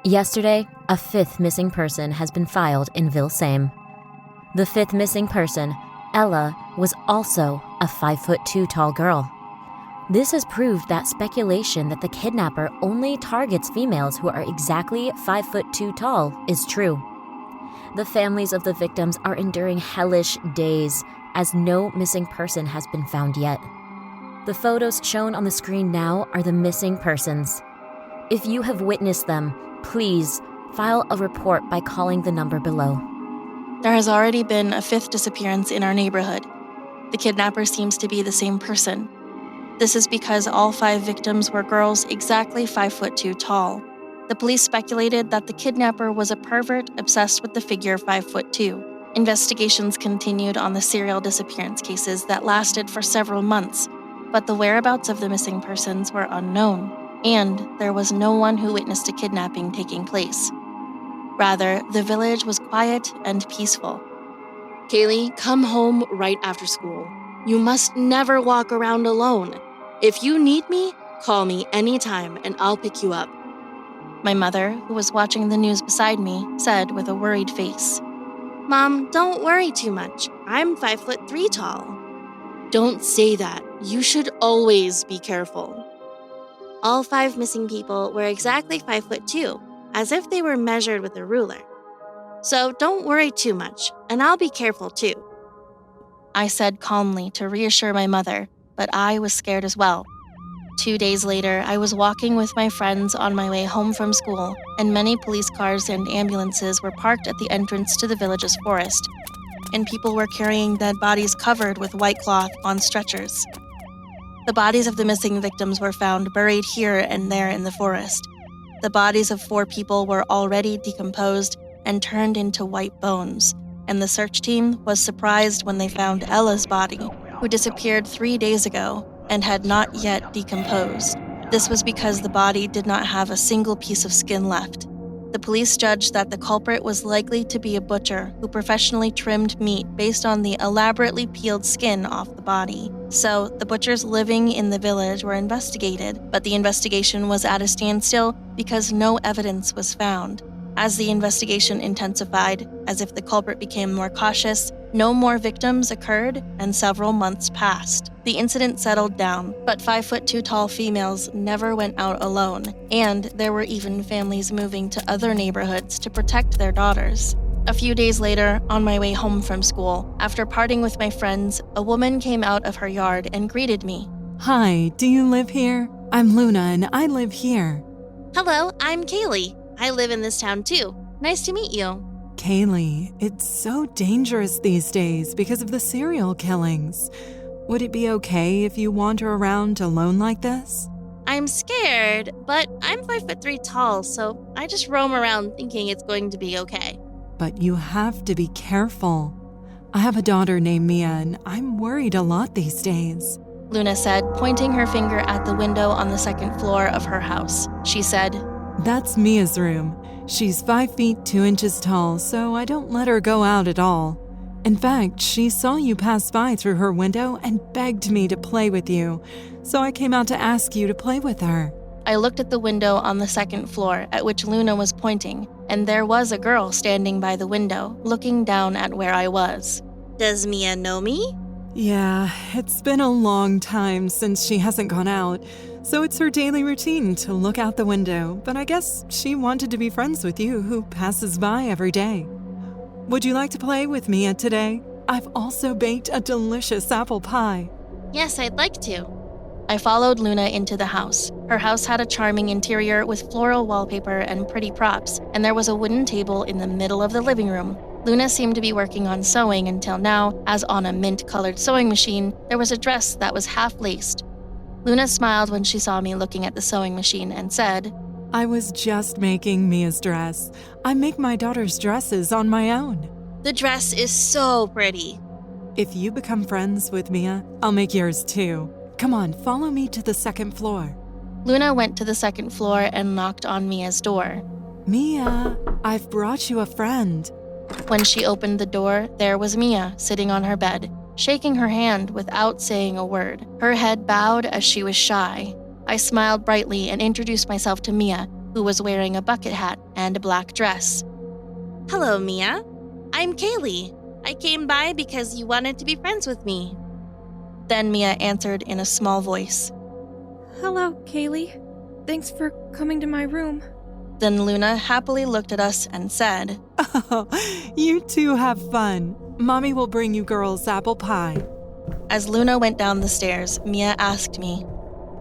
Yesterday, a fifth missing person has been filed in Ville Same. The fifth missing person, Ella, was also a 5'2" tall girl. This has proved that speculation that the kidnapper only targets females who are exactly 5'2" tall is true. The families of the victims are enduring hellish days as no missing person has been found yet. The photos shown on the screen now are the missing persons. If you have witnessed them, please file a report by calling the number below. There has already been a fifth disappearance in our neighborhood. The kidnapper seems to be the same person. This is because all 5 victims were girls exactly 5'2" tall. The police speculated that the kidnapper was a pervert obsessed with the figure 5'2". Investigations continued on the serial disappearance cases that lasted for several months, but the whereabouts of the missing persons were unknown, and there was no one who witnessed a kidnapping taking place. Rather, the village was quiet and peaceful. Kaylee, come home right after school. You must never walk around alone. If you need me, call me anytime and I'll pick you up. My mother, who was watching the news beside me, said with a worried face. Mom, don't worry too much. I'm 5'3" tall. Don't say that. You should always be careful. All 5 missing people were exactly 5'2", as if they were measured with a ruler. So don't worry too much, and I'll be careful too. I said calmly to reassure my mother, but I was scared as well. 2 days later, I was walking with my friends on my way home from school, and many police cars and ambulances were parked at the entrance to the village's forest, and people were carrying dead bodies covered with white cloth on stretchers. The bodies of the missing victims were found buried here and there in the forest. The bodies of 4 people were already decomposed and turned into white bones, and the search team was surprised when they found Ella's body, who disappeared 3 days ago and had not yet decomposed. This was because the body did not have a single piece of skin left. The police judged that the culprit was likely to be a butcher who professionally trimmed meat based on the elaborately peeled skin off the body. So, the butchers living in the village were investigated, but the investigation was at a standstill because no evidence was found. As the investigation intensified, as if the culprit became more cautious, no more victims occurred and several months passed. The incident settled down, but 5'2" tall females never went out alone, and there were even families moving to other neighborhoods to protect their daughters. A few days later, on my way home from school, after parting with my friends, a woman came out of her yard and greeted me. Hi, do you live here? I'm Luna and I live here. Hello, I'm Kaylee. I live in this town too. Nice to meet you. Kaylee, it's so dangerous these days because of the serial killings. Would it be okay if you wander around alone like this? I'm scared, but I'm 5'3" tall, so I just roam around thinking it's going to be okay. But you have to be careful. I have a daughter named Mia and I'm worried a lot these days. Luna said, pointing her finger at the window on the 2nd floor of her house. She said, That's Mia's room. She's 5 feet 2 inches tall, so I don't let her go out at all. In fact, she saw you pass by through her window and begged me to play with you, so I came out to ask you to play with her. I looked at the window on the 2nd floor at which Luna was pointing, and there was a girl standing by the window, looking down at where I was. Does Mia know me? Yeah, it's been a long time since she hasn't gone out, so it's her daily routine to look out the window, but I guess she wanted to be friends with you who passes by every day. Would you like to play with Mia today? I've also baked a delicious apple pie. Yes, I'd like to. I followed Luna into the house. Her house had a charming interior with floral wallpaper and pretty props, and there was a wooden table in the middle of the living room. Luna seemed to be working on sewing until now, as on a mint-colored sewing machine, there was a dress that was half-laced. Luna smiled when she saw me looking at the sewing machine and said, I was just making Mia's dress. I make my daughter's dresses on my own. The dress is so pretty. If you become friends with Mia, I'll make yours too. Come on, follow me to the 2nd floor. Luna went to the 2nd floor and knocked on Mia's door. Mia, I've brought you a friend. When she opened the door, there was Mia sitting on her bed, shaking her hand without saying a word. Her head bowed as she was shy. I smiled brightly and introduced myself to Mia, who was wearing a bucket hat and a black dress. Hello, Mia. I'm Kaylee. I came by because you wanted to be friends with me. Then Mia answered in a small voice. Hello, Kaylee. Thanks for coming to my room. Then Luna happily looked at us and said, Oh, you two have fun. Mommy will bring you girls apple pie. As Luna went down the stairs, Mia asked me,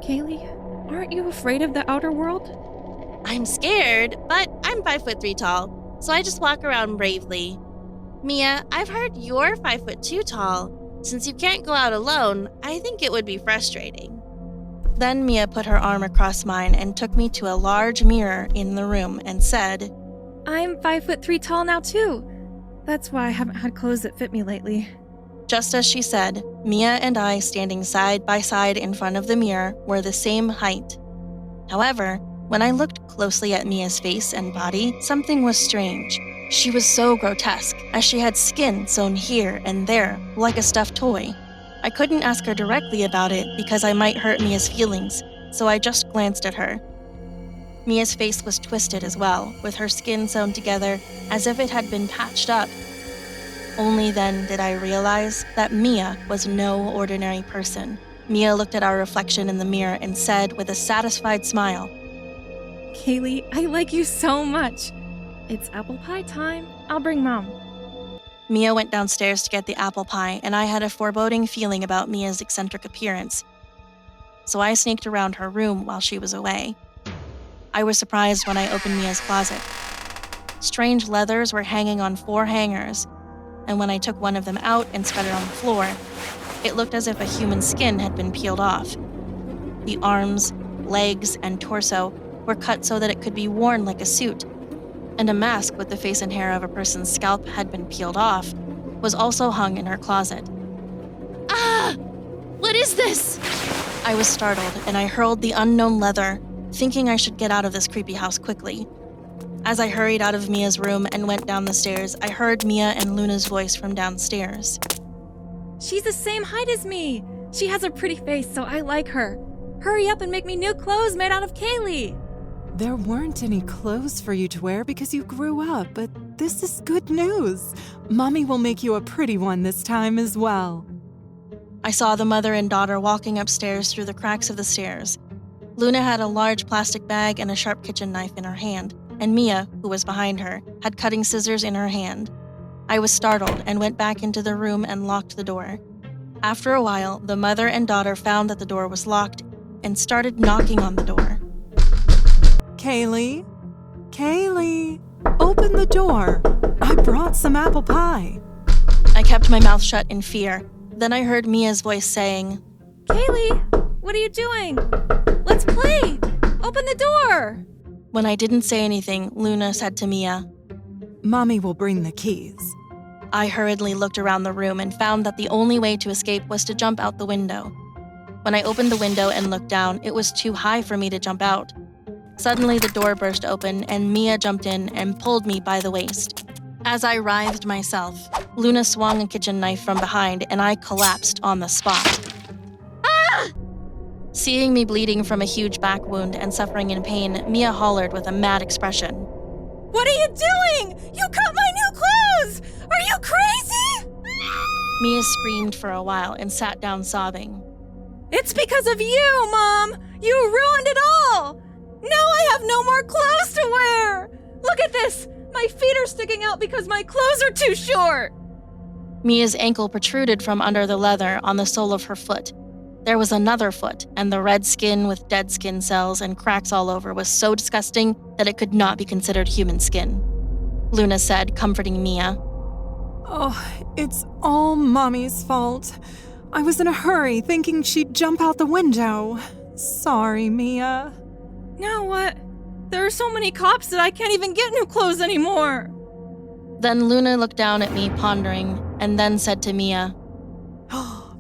Kaylee, aren't you afraid of the outer world? I'm scared, but I'm 5'3" tall, so I just walk around bravely. Mia, I've heard you're 5'2" tall. Since you can't go out alone, I think it would be frustrating. Then Mia put her arm across mine and took me to a large mirror in the room and said, I'm 5'3" tall now too. That's why I haven't had clothes that fit me lately. Just as she said, Mia and I standing side by side in front of the mirror were the same height. However, when I looked closely at Mia's face and body, something was strange. She was so grotesque, as she had skin sewn here and there, like a stuffed toy. I couldn't ask her directly about it because I might hurt Mia's feelings, so I just glanced at her. Mia's face was twisted as well, with her skin sewn together as if it had been patched up. Only then did I realize that Mia was no ordinary person. Mia looked at our reflection in the mirror and said with a satisfied smile, Kaylee, I like you so much. It's apple pie time. I'll bring Mom. Mia went downstairs to get the apple pie, and I had a foreboding feeling about Mia's eccentric appearance. So I sneaked around her room while she was away. I was surprised when I opened Mia's closet. Strange leathers were hanging on 4 hangers, and when I took one of them out and spread it on the floor, it looked as if a human skin had been peeled off. The arms, legs, and torso were cut so that it could be worn like a suit, and a mask with the face and hair of a person's scalp had been peeled off, was also hung in her closet. Ah! What is this? I was startled, and I hurled the unknown leather, thinking I should get out of this creepy house quickly. As I hurried out of Mia's room and went down the stairs, I heard Mia and Luna's voice from downstairs. She's the same height as me. She has a pretty face, so I like her. Hurry up and make me new clothes made out of Kaylee. There weren't any clothes for you to wear because you grew up, but this is good news. Mommy will make you a pretty one this time as well. I saw the mother and daughter walking upstairs through the cracks of the stairs. Luna had a large plastic bag and a sharp kitchen knife in her hand, and Mia, who was behind her, had cutting scissors in her hand. I was startled and went back into the room and locked the door. After a while, the mother and daughter found that the door was locked and started knocking on the door. Kaylee? Kaylee? Open the door. I brought some apple pie. I kept my mouth shut in fear. Then I heard Mia's voice saying, Kaylee, what are you doing? Let's play. Open the door. When I didn't say anything, Luna said to Mia, Mommy will bring the keys. I hurriedly looked around the room and found that the only way to escape was to jump out the window. When I opened the window and looked down, it was too high for me to jump out. Suddenly, the door burst open and Mia jumped in and pulled me by the waist. As I writhed myself, Luna swung a kitchen knife from behind and I collapsed on the spot. Ah! Seeing me bleeding from a huge back wound and suffering in pain, Mia hollered with a mad expression. What are you doing? You cut my new clothes! Are you crazy? Mia screamed for a while and sat down sobbing. It's because of you, Mom! You ruined it all! Now I have no more clothes to wear! Look at this! My feet are sticking out because my clothes are too short! Mia's ankle protruded from under the leather on the sole of her foot. There was another foot, and the red skin with dead skin cells and cracks all over was so disgusting that it could not be considered human skin. Luna said, comforting Mia. Oh, it's all Mommy's fault. I was in a hurry thinking she'd jump out the window. Sorry, Mia. Now what? There are so many cops that I can't even get new clothes anymore. Then Luna looked down at me, pondering, and then said to Mia,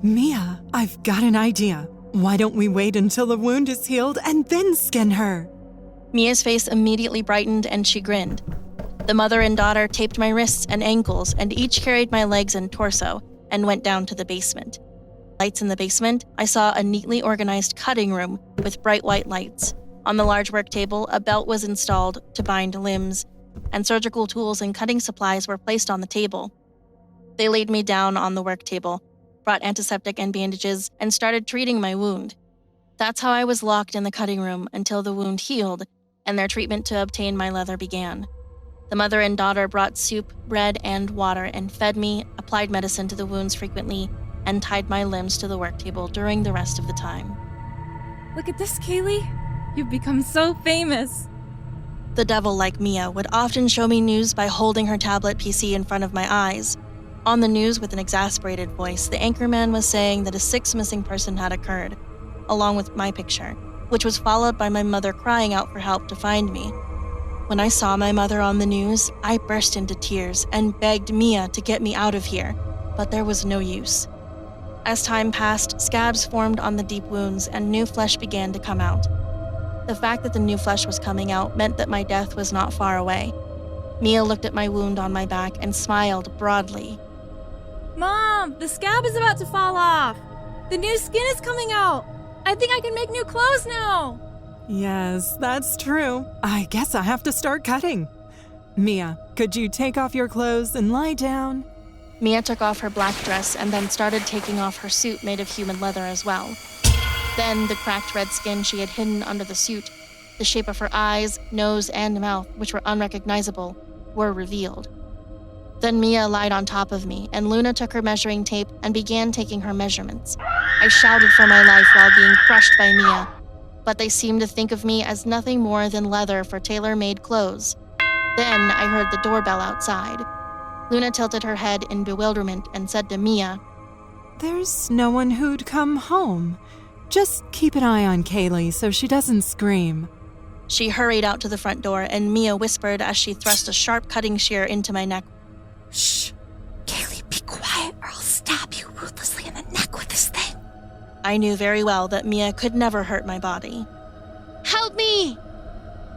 Mia, I've got an idea. Why don't we wait until the wound is healed and then skin her? Mia's face immediately brightened and she grinned. The mother and daughter taped my wrists and ankles and each carried my legs and torso and went down to the basement. Lights in the basement, I saw a neatly organized cutting room with bright white lights. On the large work table, a belt was installed to bind limbs, and surgical tools and cutting supplies were placed on the table. They laid me down on the work table, brought antiseptic and bandages, and started treating my wound. That's how I was locked in the cutting room until the wound healed and their treatment to obtain my leather began. The mother and daughter brought soup, bread, and water and fed me, applied medicine to the wounds frequently, and tied my limbs to the work table during the rest of the time. Look at this, Kaylee. You've become so famous. The devil, like Mia, would often show me news by holding her tablet PC in front of my eyes. On the news, with an exasperated voice, the anchorman was saying that a sixth missing person had occurred, along with my picture, which was followed by my mother crying out for help to find me. When I saw my mother on the news, I burst into tears and begged Mia to get me out of here, but there was no use. As time passed, scabs formed on the deep wounds and new flesh began to come out. The fact that the new flesh was coming out meant that my death was not far away. Mia looked at my wound on my back and smiled broadly. Mom, the scab is about to fall off. The new skin is coming out. I think I can make new clothes now. Yes, that's true. I guess I have to start cutting. Mia, could you take off your clothes and lie down? Mia took off her black dress and then started taking off her suit made of human leather as well. Then the cracked red skin she had hidden under the suit, the shape of her eyes, nose, and mouth, which were unrecognizable, were revealed. Then Mia lied on top of me, and Luna took her measuring tape and began taking her measurements. I shouted for my life while being crushed by Mia, but they seemed to think of me as nothing more than leather for tailor-made clothes. Then I heard the doorbell outside. Luna tilted her head in bewilderment and said to Mia, There's no one who'd come home. Just keep an eye on Kaylee so she doesn't scream. She hurried out to the front door, and Mia whispered as she thrust a sharp cutting shear into my neck. Shh! Kaylee, be quiet or I'll stab you ruthlessly in the neck with this thing. I knew very well that Mia could never hurt my body. Help me!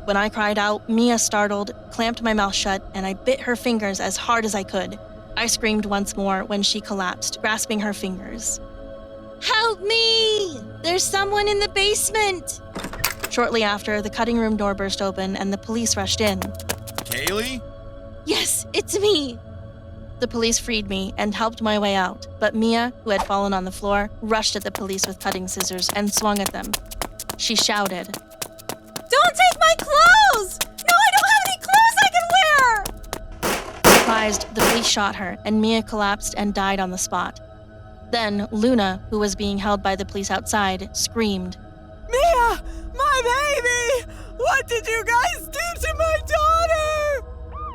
When I cried out, Mia startled, clamped my mouth shut, and I bit her fingers as hard as I could. I screamed once more when she collapsed, grasping her fingers. Help me! There's someone in the basement! Shortly after, the cutting room door burst open and the police rushed in. Kaylee? Yes, it's me! The police freed me and helped my way out, but Mia, who had fallen on the floor, rushed at the police with cutting scissors and swung at them. She shouted, Don't take my clothes! No, I don't have any clothes I can wear! Surprised, the police shot her, and Mia collapsed and died on the spot. Then Luna, who was being held by the police outside, screamed, Mia! My baby! What did you guys do to my daughter?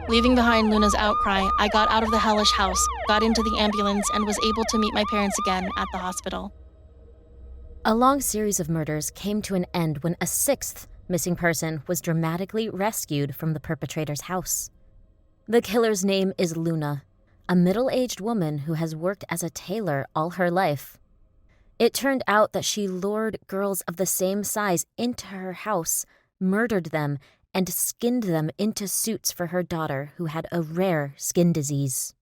Leaving behind Luna's outcry, I got out of the hellish house, got into the ambulance, and was able to meet my parents again at the hospital. A long series of murders came to an end when a sixth missing person was dramatically rescued from the perpetrator's house. The killer's name is Luna, a middle-aged woman who has worked as a tailor all her life. It turned out that she lured girls of the same size into her house, murdered them, and skinned them into suits for her daughter who had a rare skin disease.